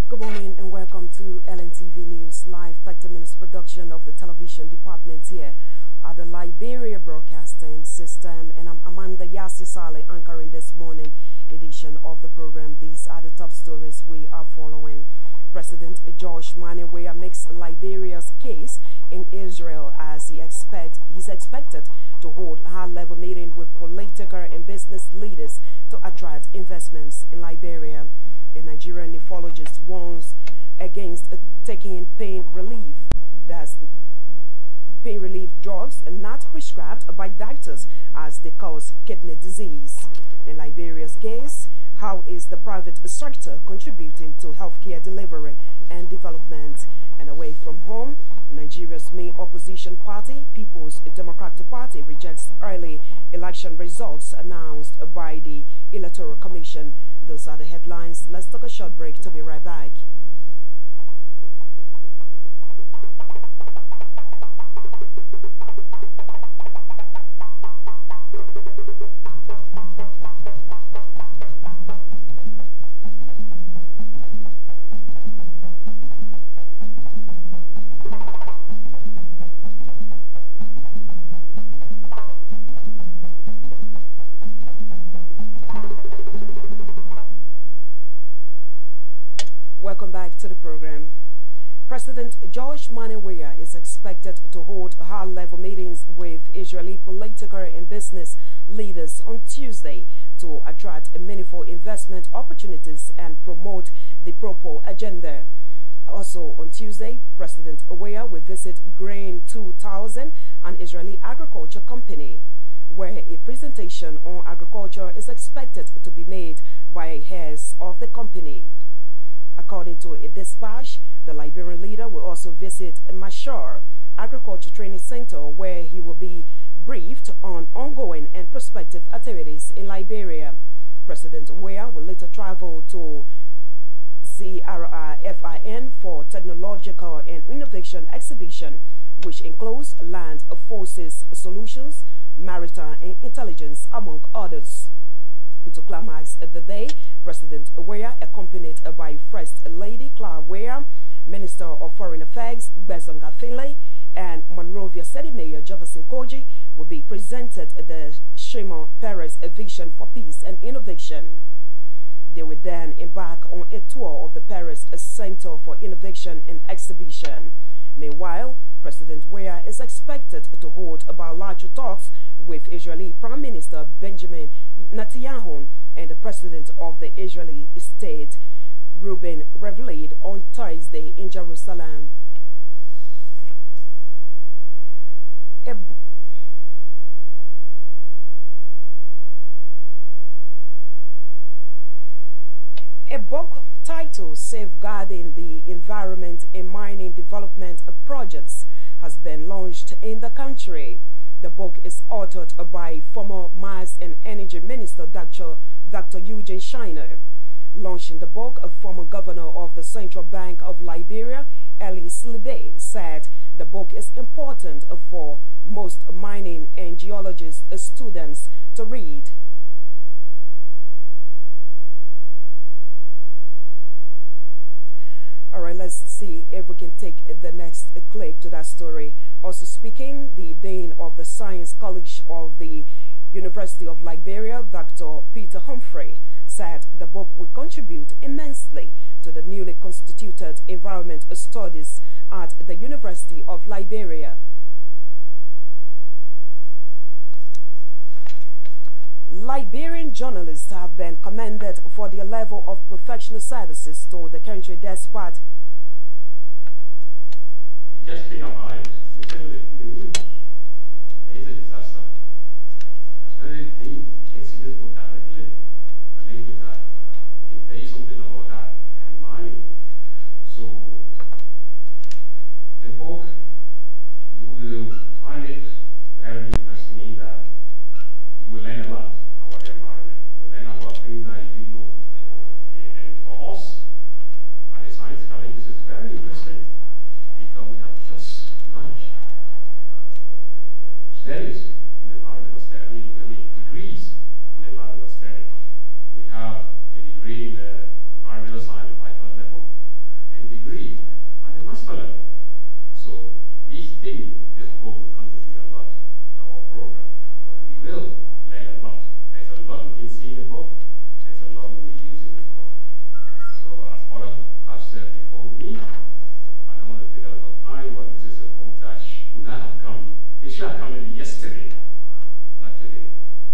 Good morning and welcome to LNTV News Live 30 minutes production of the television department here at the Liberia Broadcasting System, and I'm Amanda Yasisale anchoring this morning edition of the program. These are the top stories we are following. President George Maniwea makes Liberia's case in Israel as he's expected to hold a high-level meeting with political and business leaders to attract investments in Liberia. A Nigerian nephrologist warns against taking pain relief drugs not prescribed by doctors as they cause kidney disease. In Liberia's case, how is the private sector contributing to healthcare delivery and development? And away from home, Nigeria's main opposition party, People's Democratic Party, rejects early election results announced by the Electoral Commission. Those are the headlines. Let's take a short break to be right back. Welcome back to the program. President George Maniwea is expected to hold high-level meetings with Israeli political and business leaders on Tuesday to attract meaningful investment opportunities and promote the pro-Pole agenda. Also on Tuesday, President Weah will visit Grain 2000, an Israeli agriculture company, where a presentation on agriculture is expected to be made by heads of the company. According to a dispatch, the Liberian leader will also visit Mashar Agriculture Training Center, where he will be briefed on ongoing and prospective activities in Liberia. President Weah will later travel to ZRFIN for Technological and Innovation Exhibition, which includes land forces solutions, maritime and intelligence, among others. To climax the day, President Weah, accompanied by First Lady Clara Weah, Minister of Foreign Affairs Bezonga Finlay, and Monrovia City Mayor Jefferson Koji, will be presented the Shimon Peres Vision for Peace and Innovation. They will then embark on a tour of the Paris Center for Innovation and Exhibition. Meanwhile, President Weah is expected to hold bilateral talks with Israeli Prime Minister Benjamin Netanyahu and the President of the Israeli state, Reuven Rivlin, on Thursday in Jerusalem. A book titled Safeguarding the Environment in Mining Development Projects has been launched in the country. The book is authored by former Mines and Energy Minister Dr. Eugene Shiner. Launching the book, a former governor of the Central Bank of Liberia, Eli Slibe, said the book is important for most mining and geologist students to read. All right, let's see if we can take the next clip to that story. Also speaking, the Dean of the Science College of the University of Liberia, Dr. Peter Humphrey, said the book will contribute immensely to the newly constituted Environment Studies at the University of Liberia. Liberian journalists have been commended for their level of professional services to the country despite just came out, listen to the news. There is a disaster. very clean. You can see this book directly. The link with that. I can tell you something about that and mining. So the book, you will find it very interesting in that you will learn a lot about the environment. You will learn about things that you didn't know. Okay. And for us, at the Science College, this is very interesting because we have just launched studies in environmental studies, degrees in environmental studies. We have a degree in environmental science at bachelor level and degree at the master level. So this book will contribute a lot to our program. We will learn a lot. There's a lot we can see in the book. There's a lot we use in this book. So as others have said before me, I don't want to take a lot of time, but this is a book that should not have come. It should have come in yesterday, not today.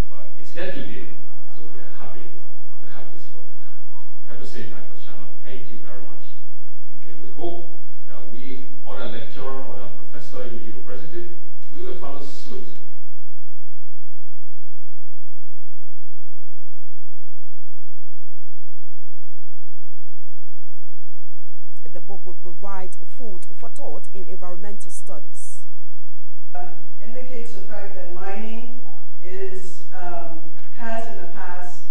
But it's here today, so we are happy to have this book. I have to say, Dr. Shannon, thank you very much. Okay, we hope that we, other lecturer, other professor in the university, we will follow suit. The book will provide food for thought in environmental studies. Indicates the fact that mining has in the past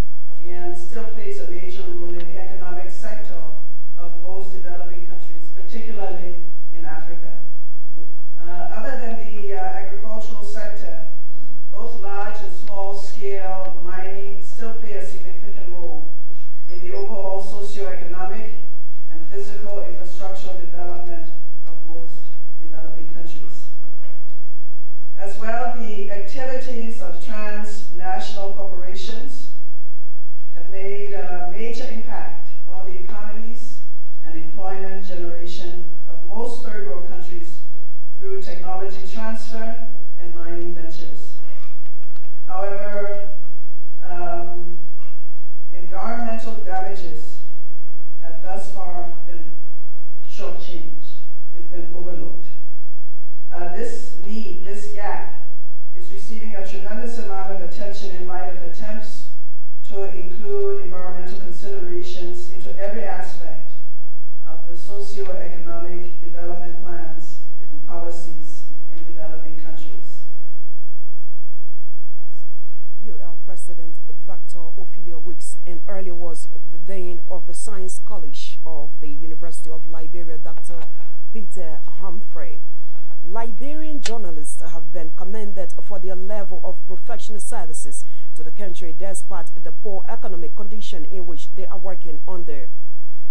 and still plays a major role in the economic sector of most developing countries, particularly in Africa. Other than the agricultural sector, both large and small scale mining still play a significant role in the overall socioeconomic and physical infrastructural development of most developing countries. As well, the activities of transnational corporations have made a major impact on the economies and employment generation of most third world countries through technology transfer and mining ventures. However, environmental damages have thus far been shortchanged. They've been overlooked. This gap is receiving a tremendous amount of attention in light of attempts to include environmental considerations into every aspect of the socio-economic development plans and policies in developing countries. UL President Dr. Ophelia Wicks, and earlier was the Dean of the Science College of the University of Liberia, Dr. Peter Humphrey. Liberian journalists have been commended for their level of professional services to the country despite the poor economic condition in which they are working under.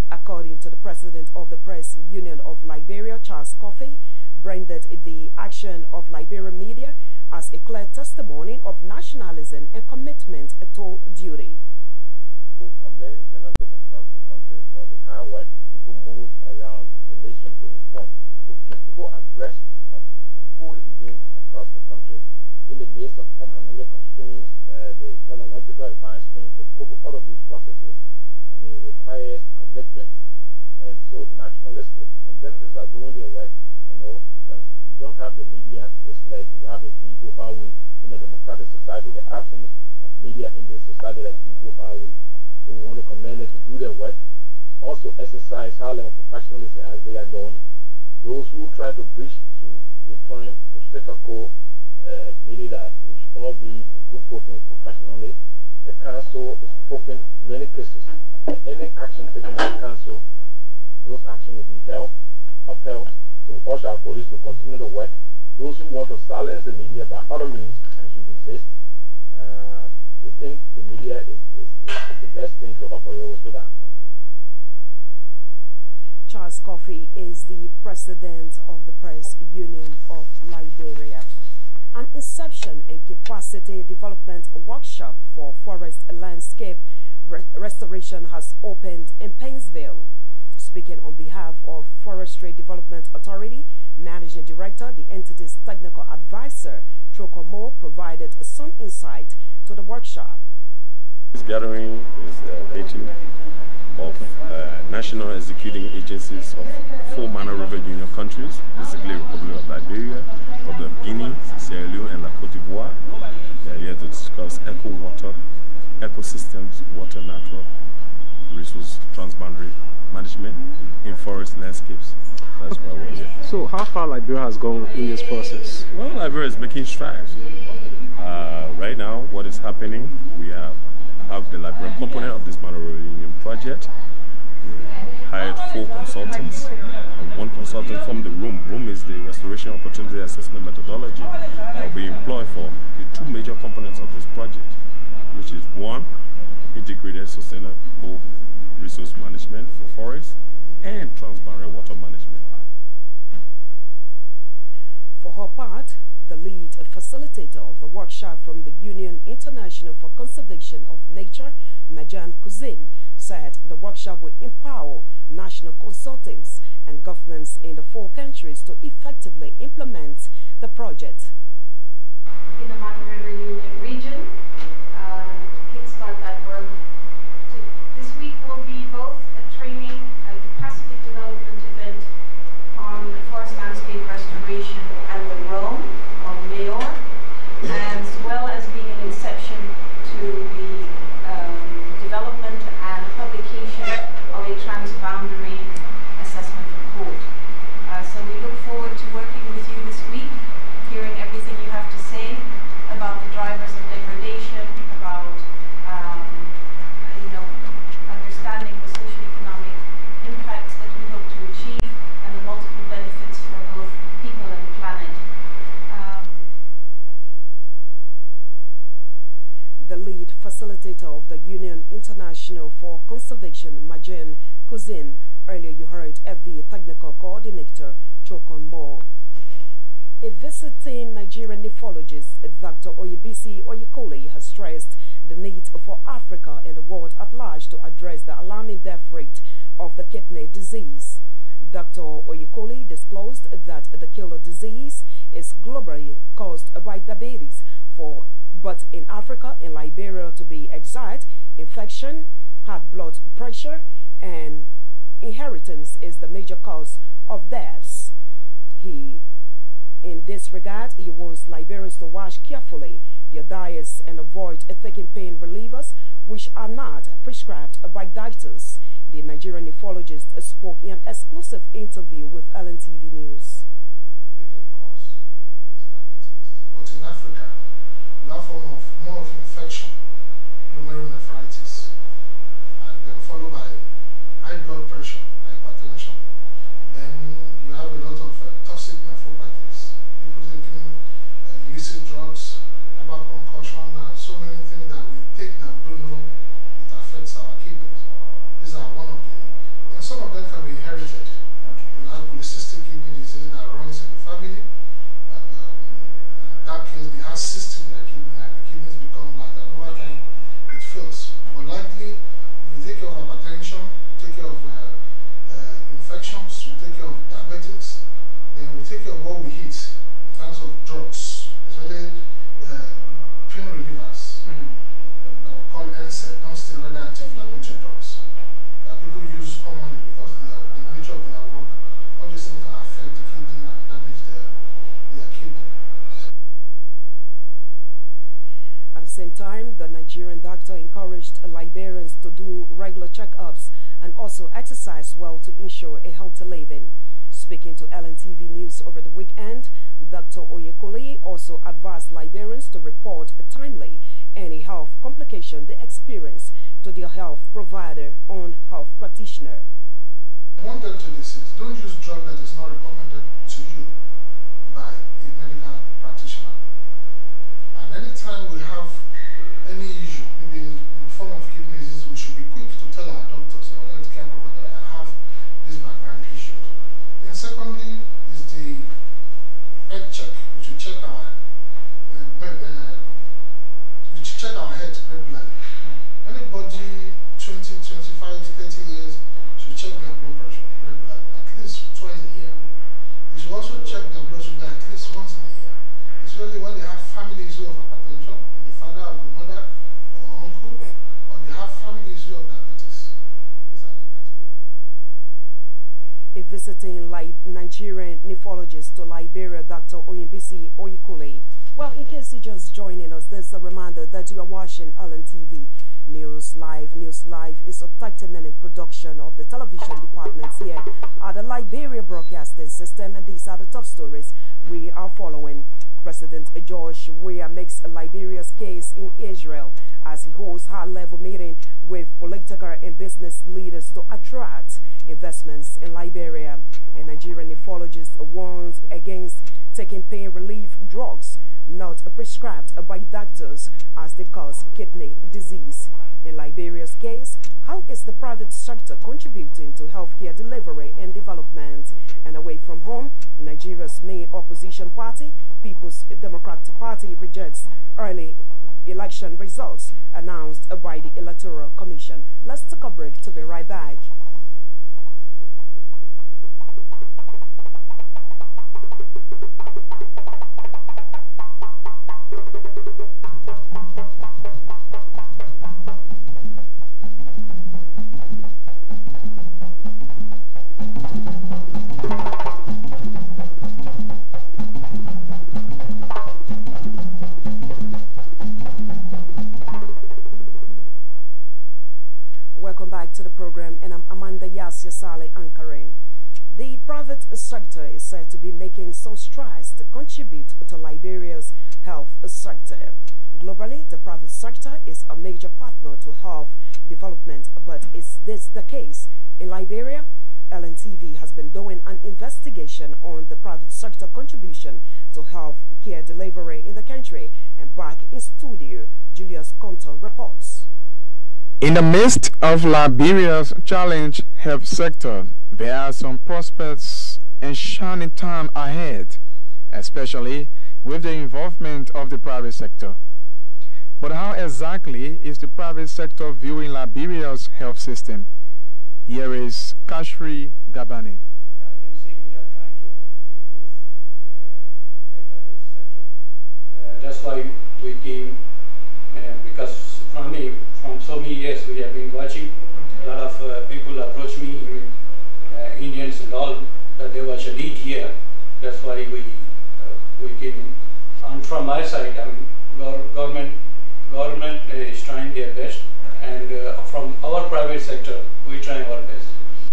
According to the president of the Press Union of Liberia, Charles Coffey, branded the action of Liberian media as a clear testimony of nationalism and commitment to duty. Commend journalists across the country for the hard work. People move around the nation to inform, to keep people abreast of unfolding events across the country in the midst of economic constraints, the technological advancement. To cope all of these processes, requires commitment, and so nationalistic. And journalists are doing their work, because you don't have the media. It's like you have a vehicle power in a democratic society. The absence of media in this society like equal power. So we want to commend them to do their work. Also exercise high level professionalism as they are doing. Those who try to breach to return to status quo, meaning that we should all be in good footing professionally. The council is hoping many cases, any action taken by the council, those actions will be upheld. So urge our police to continue the work. Those who want to silence the media by other means should resist. We think the media is the best thing to operate with our country. Charles Coffey is the president of the Press Union of Liberia. An inception and capacity development workshop for forest landscape restoration has opened in Painesville. Speaking on behalf of Forestry Development Authority, Managing Director, the entity's technical advisor, Trokomo, provided some insight to the workshop. This gathering is dating of national executing agencies of 4 Mana River Union countries, basically Republic of Liberia, Republic of Guinea, Sierra Leone, and La Cote d'Ivoire. They are here to discuss eco-water, ecosystems, water network, resource transboundary management in forest landscapes. That's why we're here. So how far Liberia has gone in this process? Well, Liberia is making strides. Right now, what is happening, we have the Liberian component of this Mana River Union project. We hired 4 consultants, and 1 consultant from the ROOM. ROOM is the Restoration Opportunity Assessment Methodology that will be employed for the 2 major components of this project, which is 1, integrated sustainable resource management for forests, and transboundary water management. For her part, the lead facilitator of the workshop from the Union International for Conservation of Nature, Majan Kuzin, said the workshop will empower national consultants and governments in the 4 countries to effectively implement the project. In the Mana River Union region, kickstart that work. This week will be both a training, a capacity development event on forest landscape restoration and the Rome of Mayor, as well as being an inception to the development and publication of a transboundary assessment report. So we look forward to working with you this week, hearing everything you have to say about the drivers of degradation, about understanding the socio-economic impacts that we hope to achieve and the multiple benefits for both people and planet. The lead facilitator of the Union International for Conservation, Majan Kuzin. Earlier you heard FD Technical Coordinator Chokon Moore. A visiting Nigerian nephrologist, Dr. Oyebisi Oyekole, has stressed the need for Africa and the world at large to address the alarming death rate of the kidney disease. Dr. Oyekole disclosed that the killer disease is globally caused by diabetes, but in Africa, in Liberia to be exact, infection, high blood pressure, and inheritance is the major cause of deaths. In this regard, he wants Liberians to watch carefully their diets and avoid taking pain relievers which are not prescribed by doctors. The Nigerian nephrologist spoke in an exclusive interview with LNTV News. Leading cause is diabetes, but in Africa, we have more of infection, glomerulonephritis, and then followed by high blood pressure, hypertension. Then you have a lot of toxic nephropathies, people taking illicit drugs, herbal concussion, and so many things that we take that we don't know it affects our kidneys. These are one of the, and some of them can be inherited. You have polycystic kidney disease that runs in the family, and in that case they have cysts in their kidney, and the kidneys become like that. Over time it fails. But likely, if we take care of hypertension, take care of infections, we take care of diabetics, then we take care of what we eat in terms of drugs, especially pain relievers that we call NSAID, non-steroidal anti-inflammatory drugs that people use commonly because the nature of their work. All these things can affect the kidney and damage their kidney. At the same time, the Nigerian doctor encouraged Liberians to do regular checkups and also exercise well to ensure a healthy living. Speaking to LNTV News over the weekend, Dr. Oyekole also advised Liberians to report timely any health complication they experience to their health provider or health practitioner. One dental disease, don't use drug that is not recommended to you by a medical practitioner. And anytime we have any issue, maybe in the form of kidney disease, we should be quick to tell our doctors or healthcare provider I have this background issue. And secondly is the head check. We should check our head regularly. Anybody 20, 25, 30 years should check their blood pressure regularly, at least twice a year. They should also check their blood sugar at least once in a year. Especially when they have family issue of hypertension, the father or the mother or uncle, or they have family issue of diabetes. These are visiting Nigerian nephrologist to Liberia, Dr. Oyinbisi Oyikule. Well, in case you're just joining us, there's a reminder that you are watching LNTV News Live. News Live is a 30-minute production of the television department here at the Liberia Broadcasting System, and these are the top stories we are following. President George Weah makes Liberia's case in Israel as he holds high-level meeting with political and business leaders to attract investments in Liberia. A Nigerian nephrologist warns against taking pain relief drugs not prescribed by doctors as they cause kidney disease. In Liberia's case, how is the private sector contributing to healthcare delivery and development? And away from home, Nigeria's main opposition party, People's Democratic Party, rejects early election results announced by the Electoral Commission. Let's take a break to be right back. Welcome back to the program, and I'm Amanda Yasale anchoring. The private sector is said to be making some strides to contribute to Liberia's health sector. Globally, the private sector is a major partner to health development, but is this the case in Liberia? LNTV has been doing an investigation on the private sector contribution to health care delivery in the country, and back in studio, Julius Compton reports. In the midst of Liberia's challenged health sector, there are some prospects and shining time ahead, especially with the involvement of the private sector. But how exactly is the private sector viewing Liberia's health system? Here is Kashri Gabanin. I can say we are trying to improve the better health sector. That's why we came, because from so many years we have been watching. A lot of people approach me, even Indians and all, that there was a need here. That's why we came. And from my side, I mean, government is trying their best, and from our private sector, we try our best.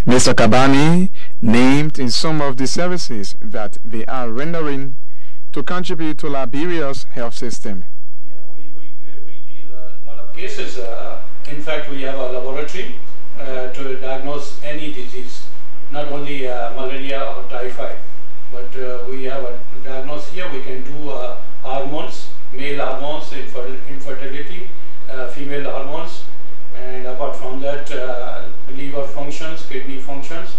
Mr. Kabani named in some of the services that they are rendering to contribute to Liberia's health system. Yeah, we deal a lot of cases. In fact, we have a laboratory to diagnose any disease, not only malaria or typhoid, but we have a diagnosis here. We can do hormones, male hormones, infertility, female hormones, and apart from that, liver functions, kidney functions.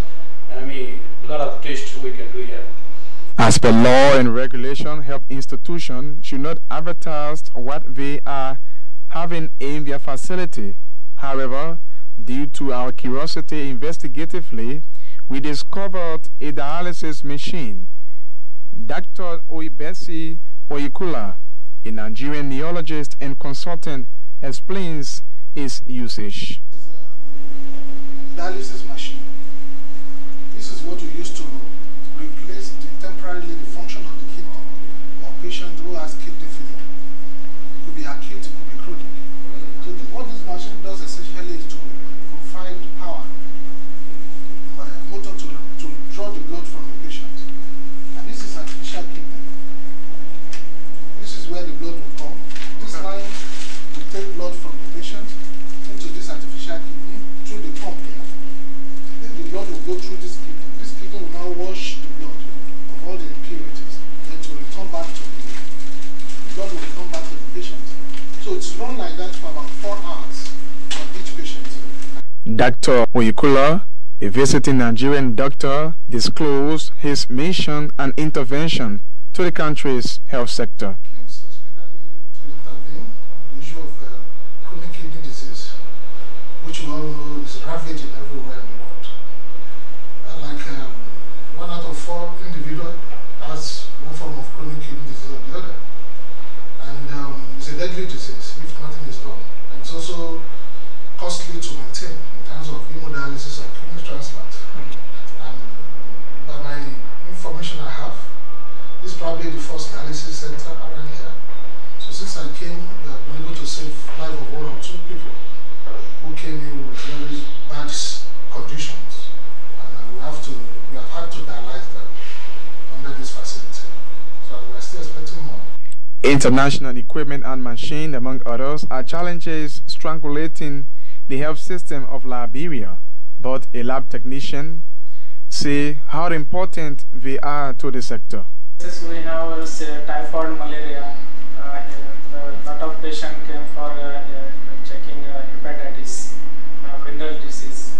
I mean, a lot of tests we can do here. As per law and regulation, health institutions should not advertise what they are having in their facility. However, due to our curiosity investigatively, we discovered a dialysis machine. Dr. Oyinbisi Oyikule, a Nigerian neurologist and consultant, explains its usage. Dialysis machine. This is what you use to replace temporarily the function of the kidney or patient who has kidney failure. It could be acute, it could be chronic. So what this machine does essentially is to provide power, motor to draw the blood from the patient. And this is artificial kidney. This is where the blood will come. This line will take blood from the patient into this artificial kidney through the pump here. Then the blood will go through this kidney. This kidney will now wash the blood of all the impurities, then to return back to the blood will return back to the patient. So it's run like that for about 4 hours for each patient. Dr. Oyikule, a visiting Nigerian doctor, disclosed his mission and intervention to the country's health sector. Came specifically to intervene on the issue of chronic kidney disease, which we all know is ravaging everywhere in the world. Like 1 out of 4 individuals has one form of chronic kidney disease or the other. And it's a deadly disease if nothing is done. And it's also costly to maintain in terms of hemodialysis or kidney transplant. And probably the first dialysis center around here. So since I came, we have been able to save the life of 1 or 2 people who came in with very bad conditions, and we have had to dialyze them under this facility. So we are still expecting more. International equipment and machine, among others, are challenges strangulating the health system of Liberia, but a lab technician say how important they are to the sector. We have typhoid, malaria. A lot of patients came for checking hepatitis, viral disease.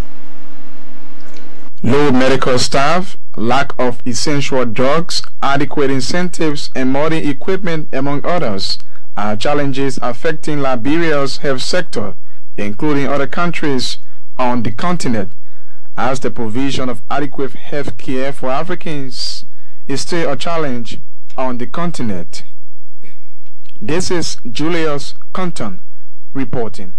Low medical staff, lack of essential drugs, adequate incentives, and modern equipment, among others, are challenges affecting Liberia's health sector, including other countries on the continent, as the provision of adequate health care for Africans is still a challenge on the continent. This is Julius Compton reporting.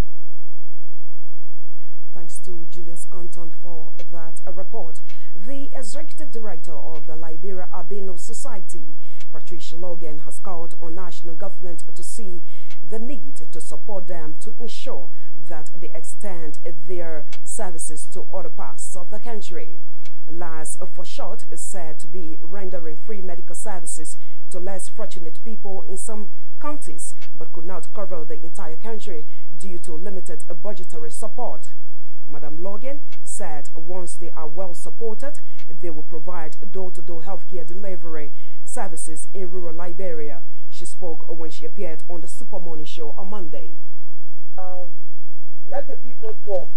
Thanks to Julius Compton for that report. The executive director of the Liberia Albino Society, Patricia Logan, has called on national government to see the need to support them to ensure that they extend their services to other parts of the country. LAS, for short, is said to be rendering free medical services to less fortunate people in some counties, but could not cover the entire country due to limited budgetary support. Madam Logan said once they are well supported, they will provide door-to-door healthcare delivery services in rural Liberia. She spoke when she appeared on the Super Morning Show on Monday. Let the people talk.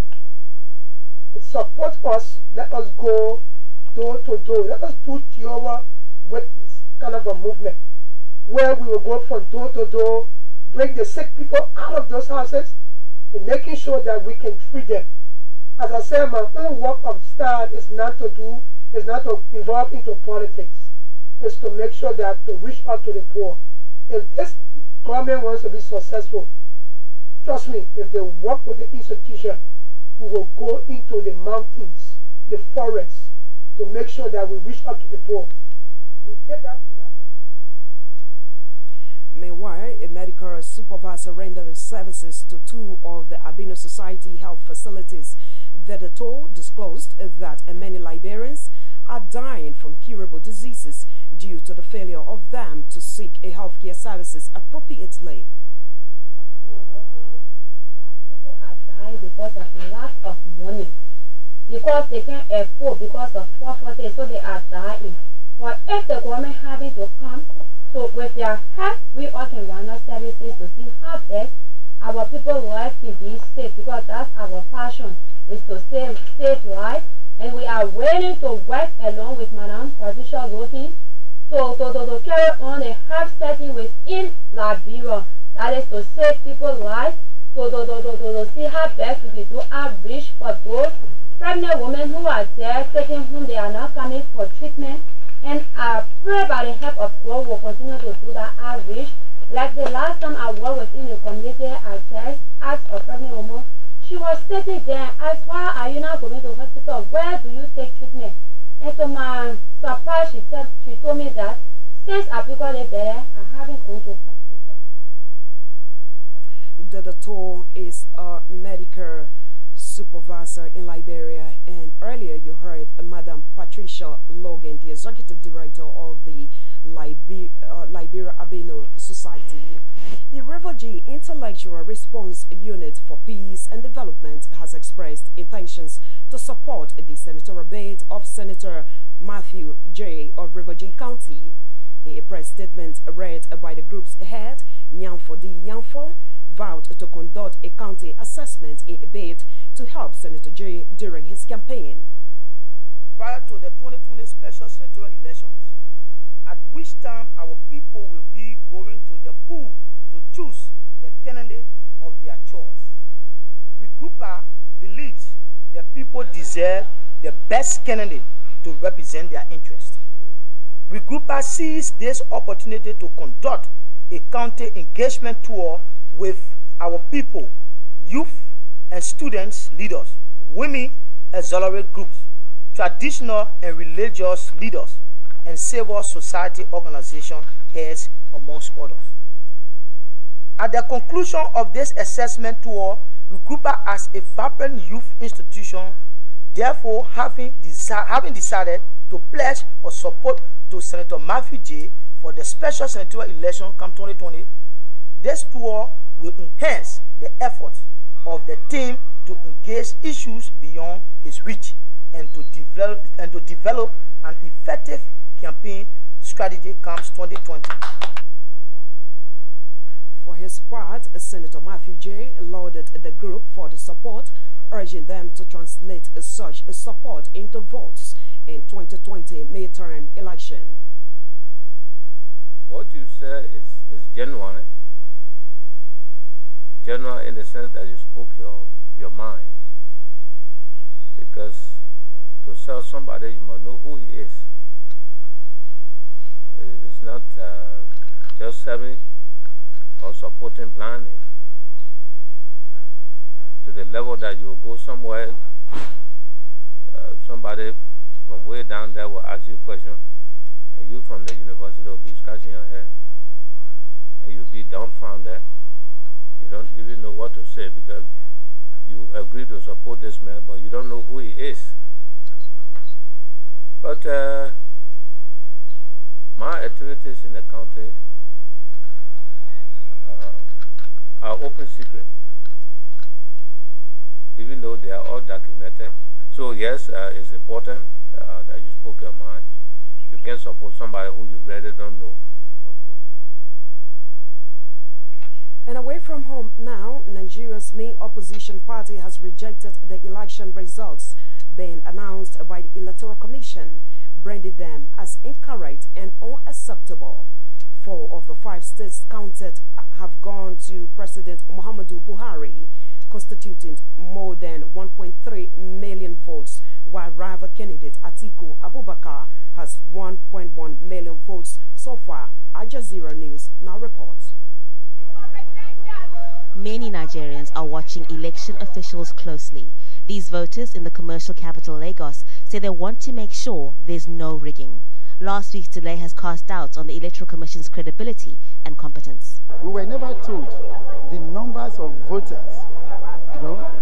Support us. Let us go door to door. Let us do Jehovah with this kind of a movement where we will go from door to door, bring the sick people out of those houses, and making sure that we can treat them. As I said, my own work of start is not to involve into politics. It's to make sure that to reach out to the poor. If this government wants to be successful, trust me, if they work with the institution, we will go into the mountains, the forests, to make sure that we reach out to the poor. We take that. Meanwhile, a medical supervisor rendering services to 2 of the Albino Society health facilities. The toll disclosed that many Liberians are dying from curable diseases due to the failure of them to seek a healthcare services appropriately. People are dying because of lack of money, because they can't afford, because of poverty, so they are dying. But if the government having to come, so with their help, we all can run our services to see how best our people's life can be safe, because that's our passion, is to save life, and we are willing to work along with Madam Patricia Logan to carry on the health setting within Liberia, that is to save people's life, to see how best we can do outreach for those pregnant women who are there, taking whom they are not coming for treatment. And I pray by the help of God will continue to do that outreach. Like the last time I worked within the community, I just asked a pregnant woman. She was sitting there and asked, why are you not going to the hospital? Where do you take treatment? And to my surprise, she told me that since I picked up there, I haven't gone to hospital. The doctor is a medical supervisor in Liberia, and earlier you heard Madam Patricia Logan, the executive director of the Liberia Albino Society. The Refugee Intellectual Response Unit for Peace and Development has expressed intentions to support the senatorial bid of Senator Matthew J. of Refugee County. In a press statement read by the group's head, Nyanfo D. Nyanfo, vowed to conduct a county assessment in a bid to help Senator J during his campaign. Prior to the 2020 special senatorial elections, at which time our people will be going to the poll to choose the candidate of their choice. Regrouper believes the people deserve the best candidate to represent their interest. Regrouper sees this opportunity to conduct a county engagement tour with our people, youth and students leaders, women auxiliary groups, traditional and religious leaders, and civil society organization heads, amongst others. At the conclusion of this assessment tour, Recruiter as a vibrant youth institution, therefore having decided to pledge her support to Senator Matthew J for the special senatorial election come 2020, this tour will enhance the efforts of the team to engage issues beyond his reach and to develop an effective campaign strategy comes 2020. For his part, Senator Matthew J lauded the group for the support, urging them to translate such support into votes in 2020 midterm election. What you say is genuine. Genuine in the sense that you spoke your mind. Because to sell somebody, you must know who he is. It's not just selling or supporting blindly. To the level that you will go somewhere, somebody from way down there will ask you a question, and you from the university will be scratching your head. And you'll be dumbfounded. You don't even know what to say because you agree to support this man, but you don't know who he is. But my activities in the country are open secret, even though they are all documented. So yes, it's important that you spoke your mind. You can support somebody who you really don't know. And away from home now, Nigeria's main opposition party has rejected the election results being announced by the Electoral Commission, branded them as incorrect and unacceptable. 4 of the 5 states counted have gone to President Muhammadu Buhari, constituting more than 1.3 million votes, while rival candidate Atiku Abubakar has 1.1 million votes so far. Al Jazeera News now reports. Many Nigerians are watching election officials closely. These voters in the commercial capital Lagos say they want to make sure there's no rigging. Last week's delay has cast doubts on the Electoral Commission's credibility and competence. We were never told the numbers of voters,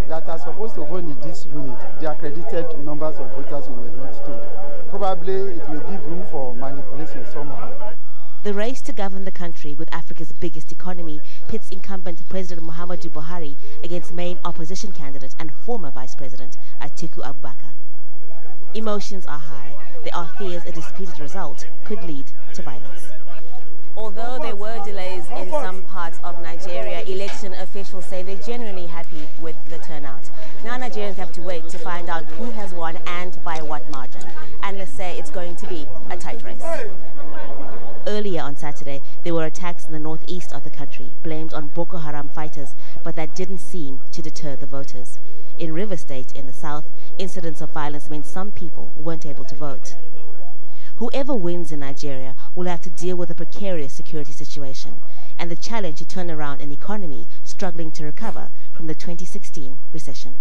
that are supposed to vote in this unit. The accredited numbers of voters we were not told. Probably it may give room for manipulation somehow. The race to govern the country with Africa's biggest economy pits incumbent President Muhammadu Buhari against main opposition candidate and former Vice President Atiku Abubakar. Emotions are high. There are fears a disputed result could lead to violence. Although there were delays in some parts of Nigeria, election officials say they're genuinely happy with the turnout. Now Nigerians have to wait to find out who has won and by what margin. Analysts say it's going to be a tight race. Earlier on Saturday, there were attacks in the northeast of the country, blamed on Boko Haram fighters, but that didn't seem to deter the voters. In River State, in the south, incidents of violence meant some people weren't able to vote. Whoever wins in Nigeria will have to deal with a precarious security situation and the challenge to turn around an economy struggling to recover from the 2016 recession.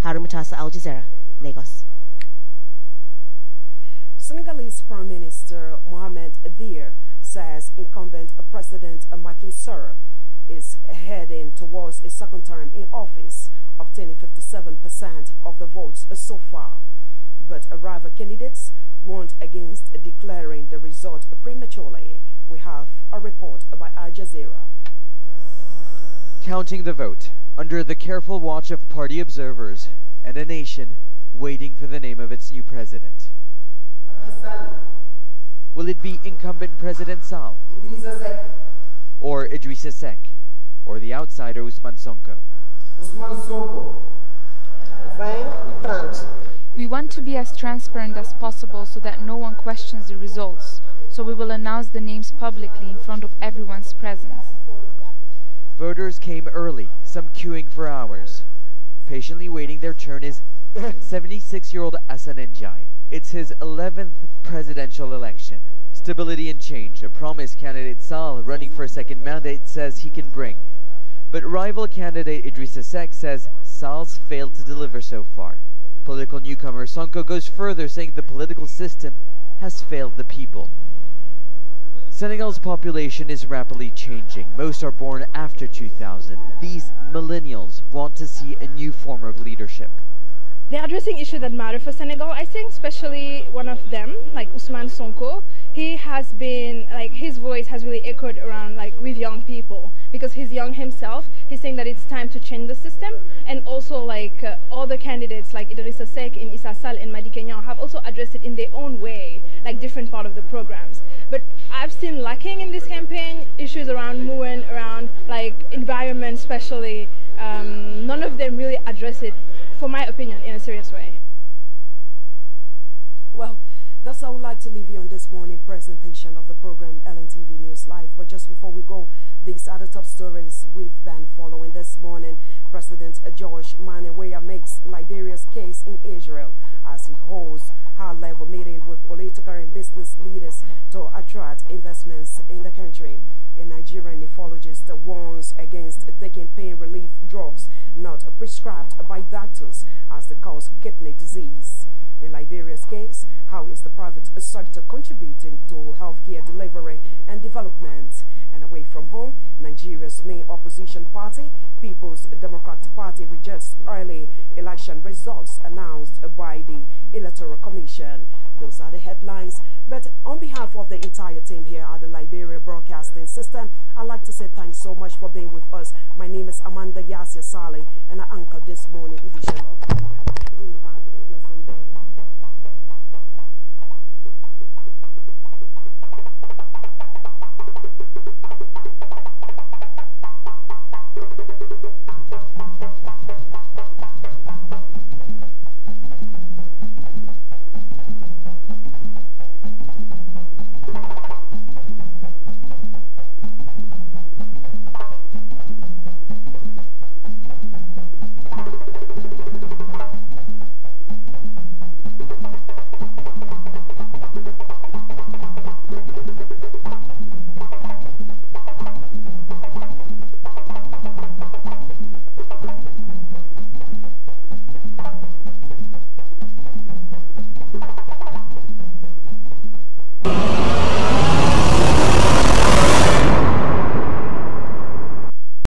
Harun Mutasa, Al Jazeera, Lagos. Senegalese Prime Minister Mohamed Dir says incumbent President Macky Sall is heading towards a second term in office, obtaining 57% of the votes so far. But rival candidates warned against declaring the result prematurely. We have a report by Al Jazeera. Counting the vote under the careful watch of party observers and a nation waiting for the name of its new president. Will it be incumbent President Sall, or Idrissa Seck, or the outsider Ousmane Sonko? We want to be as transparent as possible so that no one questions the results, so we will announce the names publicly in front of everyone's presence. Voters came early, some queuing for hours. Patiently waiting their turn is 76-year-old Hassan Njai. It's his 11th presidential election. Stability and change, a promise candidate Sall, running for a second mandate, says he can bring. But rival candidate Idrissa Seck says Sall's failed to deliver so far. Political newcomer Sonko goes further, saying the political system has failed the people. Senegal's population is rapidly changing. Most are born after 2000. These millennials want to see a new form of leadership. They're addressing issues that matter for Senegal. I think especially one of them, like Ousmane Sonko, he has been, like, his voice has really echoed around, like, with young people, because he's young himself. He's saying that it's time to change the system, and also, like, other candidates like Idrissa Seck and Issa Sall and Madi Kenyan have also addressed it in their own way, like different part of the programs. But I've seen lacking in this campaign issues around movement, around, like, environment especially. None of them really address it, for my opinion, in a serious way. Well, that's how I would like to leave you on this morning presentation of the program LNTV News Live. But just before we go, these are the top stories we've been following this morning. President George Weah makes Liberia's case in Israel as he holds high-level meeting with political and business leaders to attract investments in the country. A Nigerian nephrologist warns against taking pain relief drugs not prescribed by doctors as they cause kidney disease. In Liberia's case, how is the private sector contributing to healthcare delivery and development? And away from home, Nigeria's main opposition party, People's Democratic Party, rejects early election results announced by the Electoral Commission. Those are the headlines. But on behalf of the entire team here at the Liberia Broadcasting System, I'd like to say thanks so much for being with us. My name is Amanda Yasia Saleh, and I anchored this morning edition.